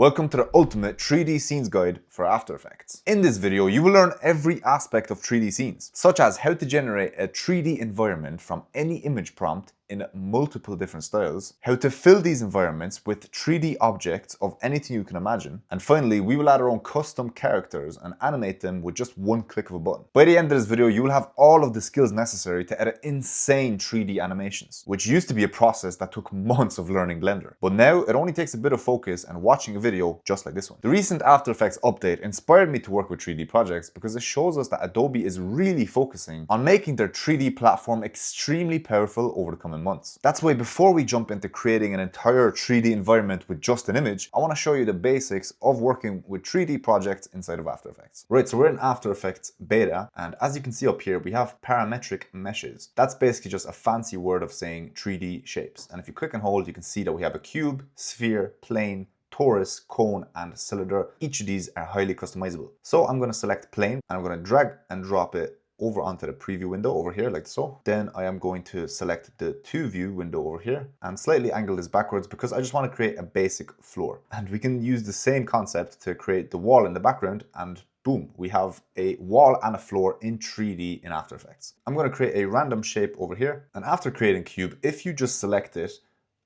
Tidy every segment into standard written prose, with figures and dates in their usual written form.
Welcome to the ultimate 3D scenes guide for After Effects. In this video, you will learn every aspect of 3D scenes, such as how to generate a 3D environment from any image prompt in multiple different styles, how to fill these environments with 3D objects of anything you can imagine, and finally, we will add our own custom characters and animate them with just one click of a button. By the end of this video, you will have all of the skills necessary to edit insane 3D animations, which used to be a process that took months of learning Blender. But now, it only takes a bit of focus and watching a video just like this one. The recent After Effects update inspired me to work with 3D projects because it shows us that Adobe is really focusing on making their 3D platform extremely powerful over the coming months. That's why before we jump into creating an entire 3D environment with just an image, I want to show you the basics of working with 3D projects inside of After Effects. Right, so we're in After Effects beta, and as you can see up here, we have parametric meshes. That's basically just a fancy word of saying 3D shapes. And if you click and hold, you can see that we have a cube, sphere, plane, torus, cone, and cylinder. Each of these are highly customizable. So I'm going to select plane and I'm going to drag and drop it over onto the preview window over here like so. Then I am going to select the 2-view window over here and slightly angle this backwards because I just want to create a basic floor. And we can use the same concept to create the wall in the background, and boom, we have a wall and a floor in 3D in After Effects. I'm going to create a random shape over here, and after creating cube, if you just select it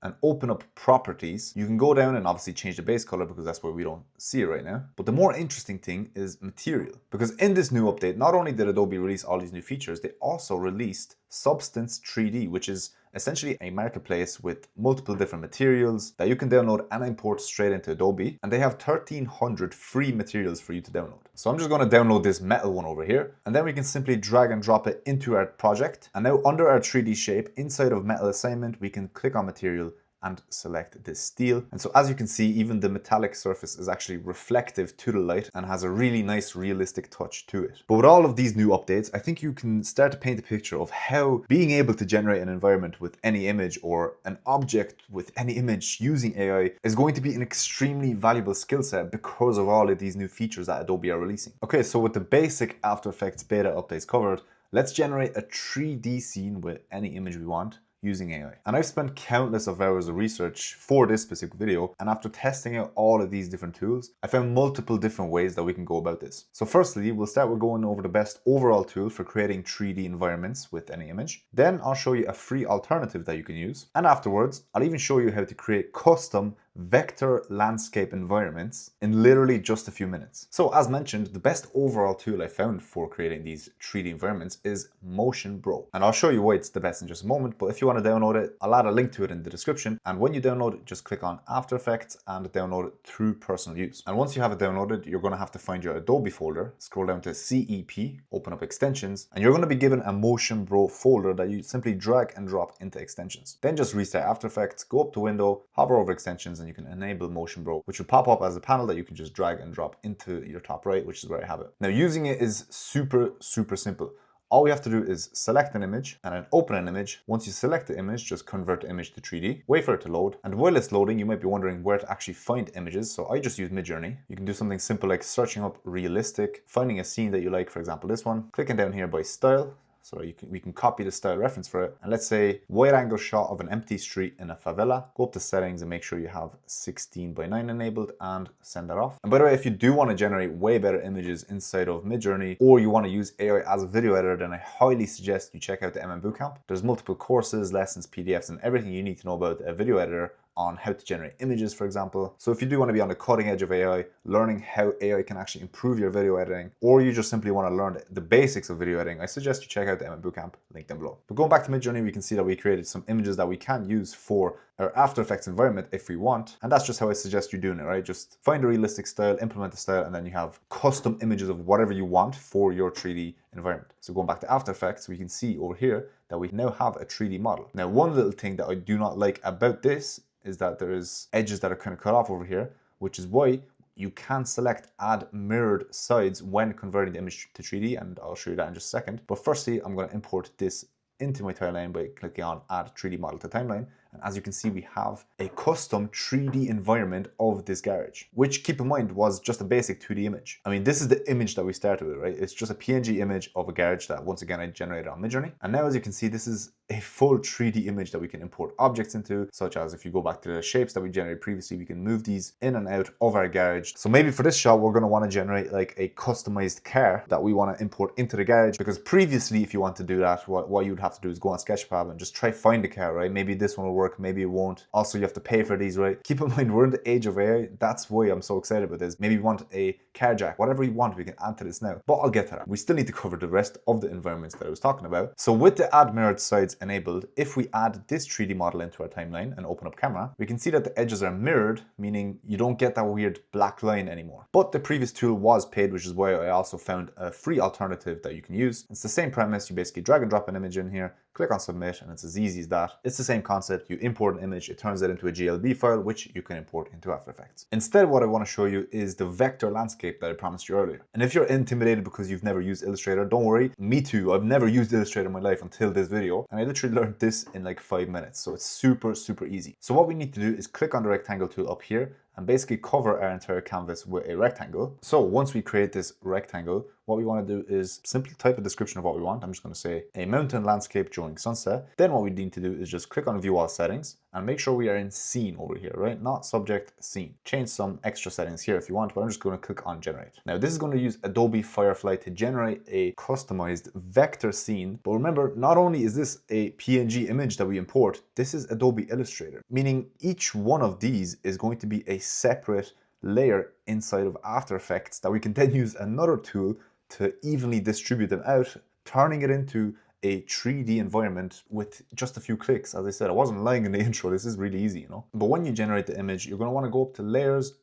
and open up properties, you can go down and obviously change the base color because that's where we don't see it right now. But the more interesting thing is material, because in this new update, not only did Adobe release all these new features, they also released Substance 3D, which is essentially a marketplace with multiple different materials that you can download and import straight into Adobe. And they have 1,300 free materials for you to download. So I'm just going to download this metal one over here, and then we can simply drag and drop it into our project. And now under our 3D shape, inside of metal assignment, we can click on material and select this steel. And so as you can see, even the metallic surface is actually reflective to the light and has a really nice realistic touch to it. But with all of these new updates, I think you can start to paint a picture of how being able to generate an environment with any image or an object with any image using AI is going to be an extremely valuable skill set because of all of these new features that Adobe are releasing. Okay, so with the basic After Effects beta updates covered, let's generate a 3D scene with any image we want using AI. And I've spent countless of hours of research for this specific video, and after testing out all of these different tools, I found multiple different ways that we can go about this. So firstly, we'll start with going over the best overall tool for creating 3D environments with any image. Then I'll show you a free alternative that you can use. And afterwards, I'll even show you how to create custom vector landscape environments in literally just a few minutes. So as mentioned, the best overall tool I found for creating these 3D environments is Motion Bro. And I'll show you why it's the best in just a moment, but if you want to download it, I'll add a link to it in the description. And when you download it, just click on After Effects and download it through personal use. And once you have it downloaded, you're going to have to find your Adobe folder, scroll down to CEP, open up extensions, and you're going to be given a Motion Bro folder that you simply drag and drop into extensions. Then just restart After Effects, go up to Window, hover over extensions, and you can enable Motion Bro, which will pop up as a panel that you can just drag and drop into your top right, which is where I have it. Now using it is super simple. All we have to do is select an image and then open an image. Once you select the image, just convert the image to 3D, wait for it to load. And while it's loading, you might be wondering where to actually find images. So I just use Midjourney. You can do something simple like searching up realistic, finding a scene that you like, for example, this one, clicking down here by style. So we can copy the style reference for it. And let's say wide angle shot of an empty street in a favela. Go up to settings and make sure you have 16:9 enabled and send that off. And by the way, if you do want to generate way better images inside of Midjourney, or you want to use AI as a video editor, then I highly suggest you check out the MM Bootcamp. There's multiple courses, lessons, PDFs, and everything you need to know about a video editor on how to generate images, for example. So if you do want to be on the cutting edge of AI, learning how AI can actually improve your video editing, or you just simply want to learn the basics of video editing, I suggest you check out the MM Bootcamp, link down below. But going back to Midjourney, we can see that we created some images that we can use for our After Effects environment if we want. And that's just how I suggest you doing it, right? Just find a realistic style, implement the style, and then you have custom images of whatever you want for your 3D environment. So going back to After Effects, we can see over here that we now have a 3D model. Now, one little thing that I do not like about this is that there is edges that are kind of cut off over here, which is why you can select add mirrored sides when converting the image to 3D, and I'll show you that in just a second. But firstly, I'm going to import this into my timeline by clicking on add 3D model to timeline, And as you can see, we have a custom 3D environment of this garage, which, keep in mind, was just a basic 2D image. I mean, this is the image that we started with, right? It's just a PNG image of a garage that, once again, I generated on Midjourney. And now, as you can see, this is a full 3D image that we can import objects into, such as, if you go back to the shapes that we generated previously, we can move these in and out of our garage. So maybe for this shot, we're going to want to generate like a customized car that we want to import into the garage, because previously, if you want to do that, what you'd have to do is go on Sketchfab and just try find a car, right? Maybe this one will work, maybe it won't. Also, you have to pay for these, right? Keep in mind, we're in the age of AI. That's why I'm so excited about this. Maybe we want a car jack, whatever we want, we can add to this now. But I'll get to that. We still need to cover the rest of the environments that I was talking about. So with the add mirrored sides enabled, if we add this 3D model into our timeline and open up camera, we can see that the edges are mirrored, meaning you don't get that weird black line anymore. But the previous tool was paid, which is why I also found a free alternative that you can use. It's the same premise. You basically drag and drop an image in here, click on submit, and it's as easy as that. It's the same concept. You import an image, it turns it into a GLB file, which you can import into After Effects. Instead, what I want to show you is the vector landscape that I promised you earlier. And if you're intimidated because you've never used Illustrator, don't worry. Me too. I've never used Illustrator in my life until this video, and I literally learned this in like 5 minutes. So it's super, super easy. So what we need to do is click on the rectangle tool up here and basically cover our entire canvas with a rectangle. So once we create this rectangle, what we want to do is simply type a description of what we want. I'm just going to say a mountain landscape during sunset. Then what we need to do is just click on view all settings and make sure we are in scene over here, right? Not subject, scene. Change some extra settings here if you want, but I'm just going to click on generate. Now this is going to use Adobe Firefly to generate a customized vector scene. But remember, not only is this a PNG image that we import, this is Adobe Illustrator, meaning each one of these is going to be a separate layer inside of After Effects that we can then use another tool to evenly distribute them out, turning it into a 3D environment with just a few clicks. As I said, I wasn't lying in the intro, this is really easy, you know. But when you generate the image, you're going to want to go up to layers,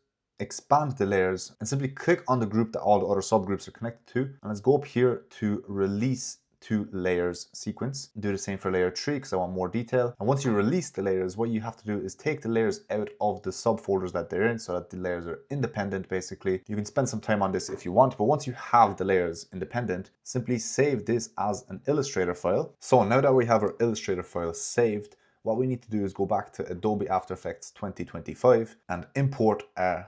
expand the layers, and simply click on the group that all the other subgroups are connected to. And let's go up here to release to layers sequence. Do the same for layer 3 because I want more detail. And once you release the layers, what you have to do is take the layers out of the subfolders that they're in so that the layers are independent basically. You can spend some time on this if you want, but once you have the layers independent, simply save this as an Illustrator file. So now that we have our Illustrator file saved, what we need to do is go back to Adobe After Effects 2025 and import our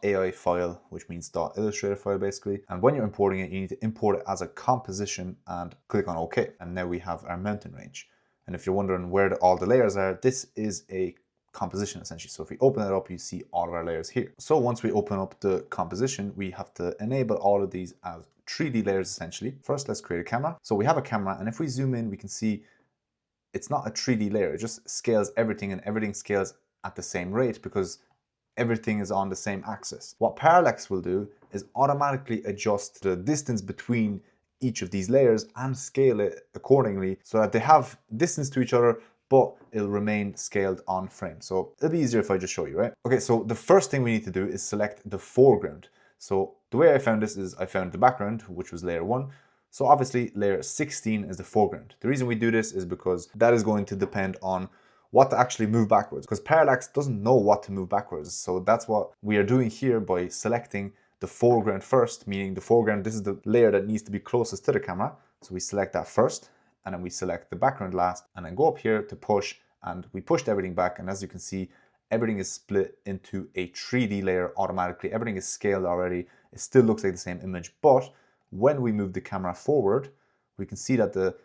.ai file, which means .illustrator file basically. And when you're importing it, you need to import it as a composition and click on OK. And now we have our mountain range. And if you're wondering where all the layers are, this is a composition essentially. So if we open it up, you see all of our layers here. So once we open up the composition, we have to enable all of these as 3D layers essentially. First, let's create a camera. So we have a camera, and if we zoom in, we can see it's not a 3D layer, it just scales everything, and everything scales at the same rate because everything is on the same axis. What parallax will do is automatically adjust the distance between each of these layers and scale it accordingly so that they have distance to each other, but it'll remain scaled on frame. So it'll be easier if I just show you, right? Okay, so the first thing we need to do is select the foreground. So the way I found this is I found the background, which was layer 1. So obviously layer 16 is the foreground. The reason we do this is because that is going to depend on what to actually move backwards, because parallax doesn't know what to move backwards. So that's what we are doing here by selecting the foreground first, meaning the foreground, this is the layer that needs to be closest to the camera. So we select that first, and then we select the background last, and then go up here to push, and we pushed everything back. And as you can see, everything is split into a 3D layer automatically. Everything is scaled already. It still looks like the same image, but when we move the camera forward, we can see that the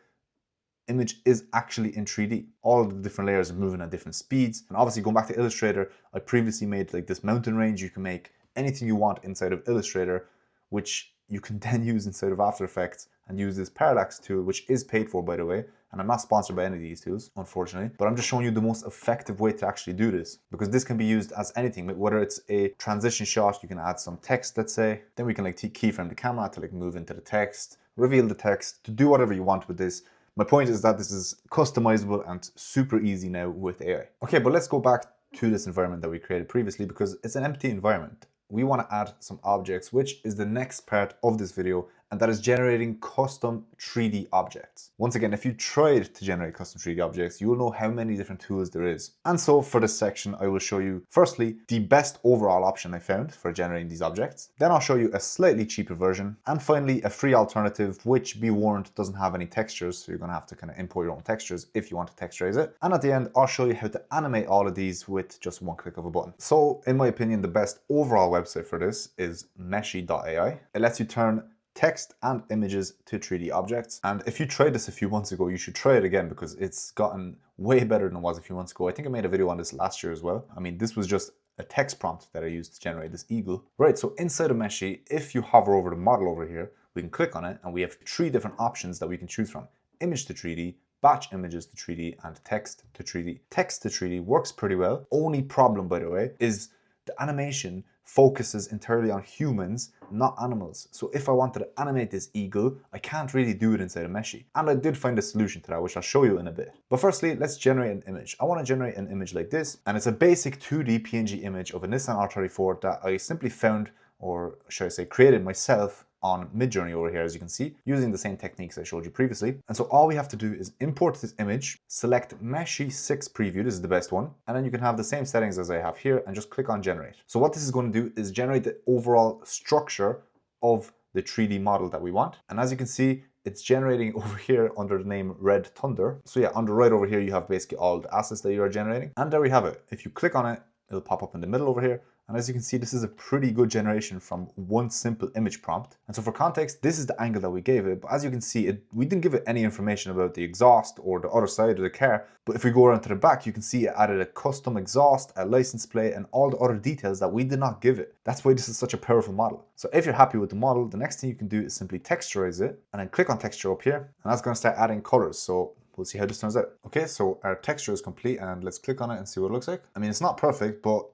image is actually in 3D. All of the different layers are moving at different speeds. And obviously going back to Illustrator, I previously made like this mountain range. You can make anything you want inside of Illustrator, which you can then use inside of After Effects and use this parallax tool, which is paid for, by the way. And I'm not sponsored by any of these tools, unfortunately, but I'm just showing you the most effective way to actually do this, because this can be used as anything, whether it's a transition shot, you can add some text, let's say, then we can like keyframe the camera to like move into the text, reveal the text, to do whatever you want with this. My point is that this is customizable and super easy now with AI. Okay, but let's go back to this environment that we created previously, because it's an empty environment. We want to add some objects, which is the next part of this video, and that is generating custom 3D objects. Once again, if you tried to generate custom 3D objects, you will know how many different tools there is. And so for this section, I will show you, firstly, the best overall option I found for generating these objects. Then I'll show you a slightly cheaper version. And finally, a free alternative, which, be warned, doesn't have any textures. So you're going to have to kind of import your own textures if you want to texturize it. And at the end, I'll show you how to animate all of these with just one click of a button. So in my opinion, the best overall website for this is meshy.ai. It lets you turn text and images to 3D objects. And if you tried this a few months ago, you should try it again because it's gotten way better than it was a few months ago. I think I made a video on this last year as well. I mean, this was just a text prompt that I used to generate this eagle. Right, so inside of Meshy, if you hover over the model over here, we can click on it and we have 3 different options that we can choose from. Image to 3D, batch images to 3D, and text to 3D. Text to 3D works pretty well. Only problem, by the way, is the animation focuses entirely on humans, not animals. So if I wanted to animate this eagle, I can't really do it inside of Meshy. And I did find a solution to that, which I'll show you in a bit. But firstly, let's generate an image. I want to generate an image like this, and it's a basic 2D PNG image of a Nissan R34 that I simply found, or should I say created myself, on Midjourney over here, as you can see, using the same techniques I showed you previously. And so all we have to do is import this image, select Meshy 6 preview, this is the best one, and then you can have the same settings as I have here and just click on generate. So what this is going to do is generate the overall structure of the 3D model that we want. And as you can see, it's generating over here under the name Red Thunder. So yeah, on the right over here, you have basically all the assets that you are generating. And there we have it. If you click on it, it'll pop up in the middle over here. And as you can see, this is a pretty good generation from one simple image prompt. And so for context, this is the angle that we gave it. But as you can see, we didn't give it any information about the exhaust or the other side of the car. But if we go around to the back, you can see it added a custom exhaust, a license plate, and all the other details that we did not give it. That's why this is such a powerful model. So if you're happy with the model, the next thing you can do is simply texturize it and then click on texture up here. And that's going to start adding colors. So we'll see how this turns out. Okay, so our texture is complete and let's click on it and see what it looks like. I mean, it's not perfect, but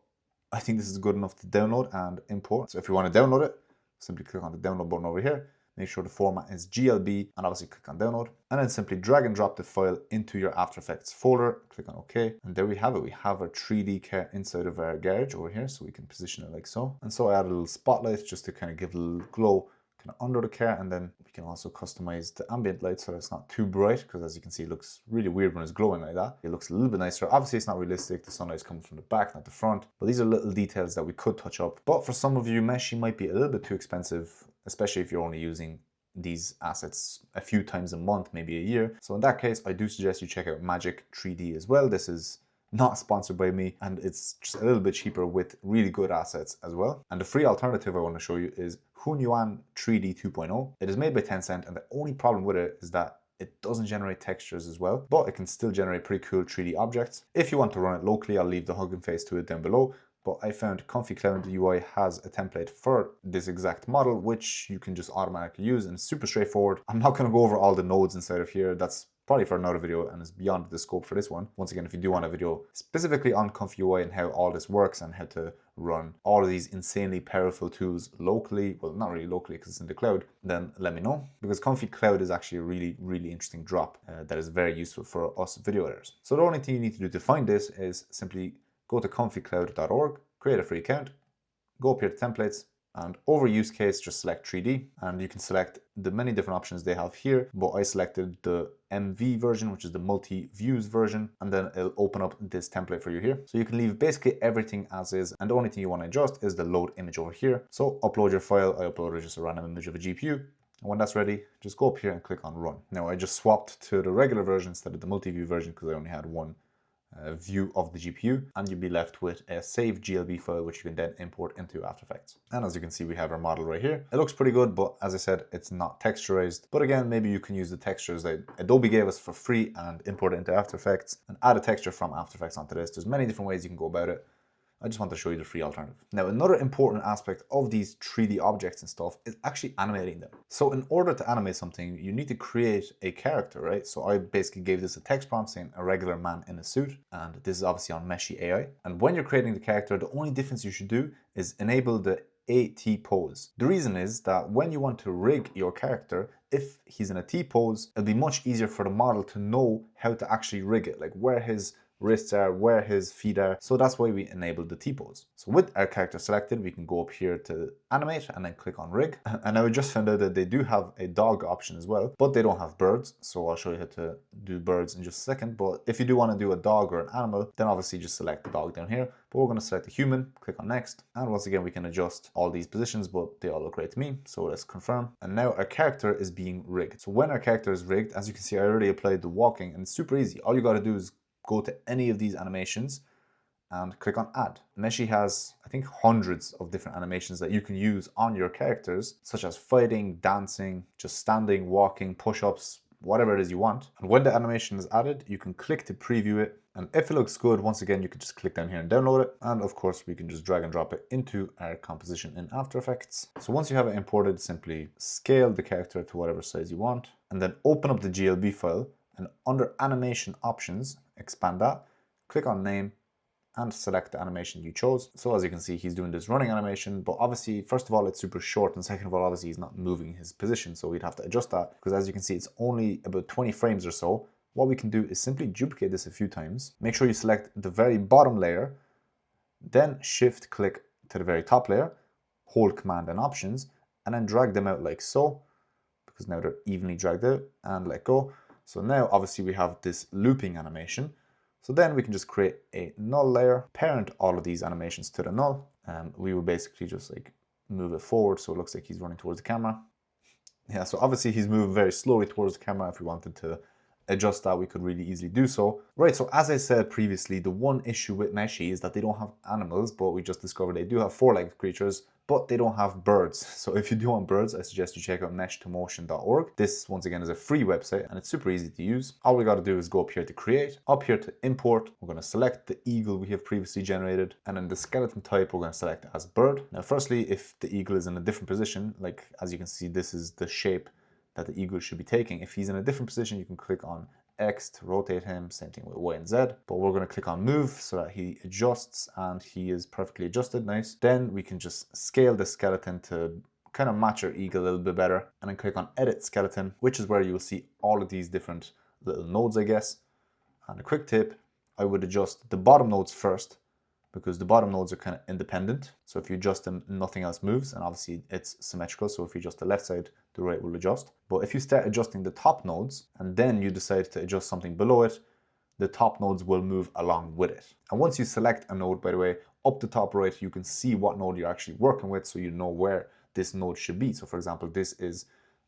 I think this is good enough to download and import. So if you want to download it, simply click on the download button over here. Make sure the format is GLB and obviously click on download. And then simply drag and drop the file into your After Effects folder. Click on OK. And there we have it. We have our 3D car inside of our garage over here. So we can position it like so. And so I added a little spotlight just to kind of give a little glow kind of under the car, and then we can also customize the ambient light so that it's not too bright, because as you can see, it looks really weird when it's glowing like that. It looks a little bit nicer. Obviously it's not realistic, the sunlight's coming from the back, not the front, but these are little details that we could touch up. But for some of you, Meshy might be a little bit too expensive, especially if you're only using these assets a few times a month, maybe a year. So in that case, I do suggest you check out Magic 3D as well. This is not sponsored by me, and it's just a little bit cheaper with really good assets as well. And the free alternative I want to show you is Hunyuan 3D 2.0. It is made by Tencent, and the only problem with it is that it doesn't generate textures as well, but it can still generate pretty cool 3D objects. If you want to run it locally, I'll leave the Hugging Face to it down below. But I found Comfy Cloud UI has a template for this exact model, which you can just automatically use, and it's super straightforward. I'm not going to go over all the nodes inside of here. That's probably for another video and is beyond the scope for this one. Once again, if you do want a video specifically on Comfy UI and how all this works and how to run all of these insanely powerful tools locally, well, not really locally because it's in the cloud, then let me know, because Comfy Cloud is actually a really interesting drop that is very useful for us video editors. So the only thing you need to do to find this is simply go to comfycloud.org, create a free account, go up here to templates, and over use case, just select 3D, and you can select the many different options they have here, but I selected the MV version, which is the multi-views version, and then it'll open up this template for you here. So you can leave basically everything as is, and the only thing you want to adjust is the load image over here. So upload your file. I uploaded just a random image of a GPU. And when that's ready, just go up here and click on run. Now I just swapped to the regular version instead of the multi-view version because I only had one view of the GPU, and you'll be left with a saved GLB file which you can then import into After Effects. And as you can see, we have our model right here. It looks pretty good, but as I said, it's not texturized. But again, maybe you can use the textures that Adobe gave us for free and import it into After Effects and add a texture from After Effects onto this. There's many different ways you can go about it. I just want to show you the free alternative. Now, another important aspect of these 3D objects and stuff is actually animating them. So in order to animate something, you need to create a character, right? So I basically gave this a text prompt saying a regular man in a suit, and this is obviously on Meshy AI. And when you're creating the character, the only difference you should do is enable the AT pose. The reason is that when you want to rig your character, if he's in a T pose, it'll be much easier for the model to know how to actually rig it, like where his wrists are, where his feet are. So that's why we enabled the T-pose. So with our character selected, we can go up here to animate and then click on rig. And I just found out that they do have a dog option as well, but they don't have birds. So I'll show you how to do birds in just a second. But if you do want to do a dog or an animal, then obviously just select the dog down here. But we're going to select a human, click on next. And once again, we can adjust all these positions, but they all look great to me. So let's confirm. And now our character is being rigged. So when our character is rigged, as you can see, I already applied the walking, and it's super easy. All you got to do is go to any of these animations and click on add. Meshi has, I think, hundreds of different animations that you can use on your characters, such as fighting, dancing, just standing, walking, push-ups, whatever it is you want. And when the animation is added, you can click to preview it. And if it looks good, once again, you can just click down here and download it. And of course, we can just drag and drop it into our composition in After Effects. So once you have it imported, simply scale the character to whatever size you want, and then open up the GLB file, and under animation options, expand that, click on name, and select the animation you chose. So as you can see, he's doing this running animation, but obviously, first of all, it's super short, and second of all, obviously he's not moving his position, so we'd have to adjust that, because as you can see, it's only about 20 frames or so. What we can do is simply duplicate this a few times. Make sure you select the very bottom layer, then shift click to the very top layer, hold command and options, and then drag them out like so, because now they're evenly dragged out, and let go. So now obviously we have this looping animation. So then we can just create a null layer, parent all of these animations to the null, and we will basically just like move it forward so it looks like he's running towards the camera. Yeah, so obviously he's moving very slowly towards the camera. If we wanted to adjust that, we could really easily do so. Right, so as I said previously, the one issue with Meshi is that they don't have animals, but we just discovered they do have four-legged creatures, but they don't have birds. So if you do want birds, I suggest you check out mesh2motion.org. This, once again, is a free website, and it's super easy to use. All we got to do is go up here to create, up here to import. We're going to select the eagle we have previously generated, and then the skeleton type we're going to select as bird. Now, firstly, if the eagle is in a different position, like as you can see, this is the shape that the eagle should be taking. If he's in a different position, you can click on X to rotate him, same thing with Y and Z, but we're going to click on move so that he adjusts, and he is perfectly adjusted, nice. Then we can just scale the skeleton to kind of match our eagle a little bit better, and then click on edit skeleton, which is where you will see all of these different little nodes, I guess. And a quick tip, I would adjust the bottom nodes first, because the bottom nodes are kind of independent. So if you adjust them, nothing else moves, and obviously it's symmetrical. So if you adjust the left side, the right will adjust. But if you start adjusting the top nodes, and then you decide to adjust something below it, the top nodes will move along with it. And once you select a node, by the way, up the top right, you can see what node you're actually working with, so you know where this node should be. So for example, this is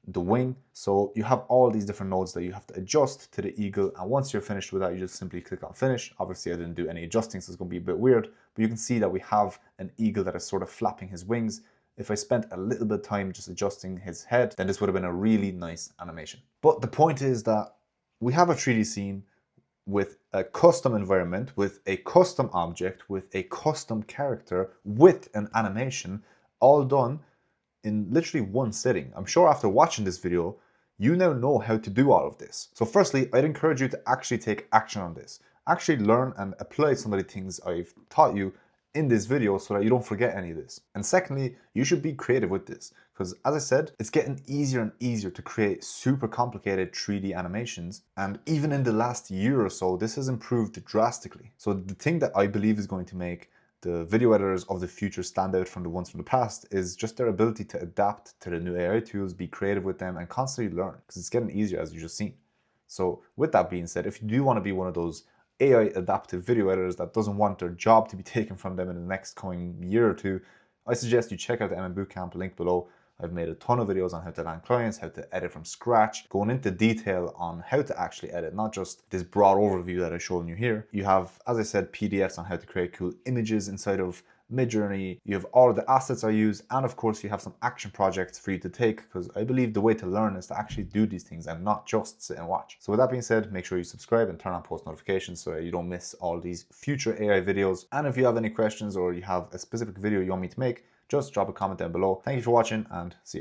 the wing. So you have all these different nodes that you have to adjust to the eagle, and once you're finished with that, you just simply click on finish. Obviously I didn't do any adjusting, so it's going to be a bit weird, but you can see that we have an eagle that is sort of flapping his wings. If I spent a little bit of time just adjusting his head, then this would have been a really nice animation. But the point is that we have a 3D scene with a custom environment, with a custom object, with a custom character, with an animation, all done in literally one setting. I'm sure after watching this video, you now know how to do all of this. So firstly, I'd encourage you to actually take action on this. Actually learn and apply some of the things I've taught you in this video so that you don't forget any of this. And secondly, you should be creative with this, because as I said, it's getting easier and easier to create super complicated 3D animations. And even in the last year or so, this has improved drastically. So the thing that I believe is going to make the video editors of the future stand out from the ones from the past is just their ability to adapt to the new AI tools, be creative with them, and constantly learn, because it's getting easier, as you just seen. So with that being said, if you do want to be one of those AI adaptive video editors that doesn't want their job to be taken from them in the next coming year or two, I suggest you check out the MM Bootcamp, link below. I've made a ton of videos on how to land clients, how to edit from scratch, going into detail on how to actually edit, not just this broad overview that I've shown you here. You have, as I said, PDFs on how to create cool images inside of Midjourney. You have all of the assets I use, and of course you have some action projects for you to take, because I believe the way to learn is to actually do these things and not just sit and watch. So with that being said, make sure you subscribe and turn on post notifications so that you don't miss all these future AI videos. And if you have any questions or you have a specific video you want me to make, just drop a comment down below. Thank you for watching, and see ya.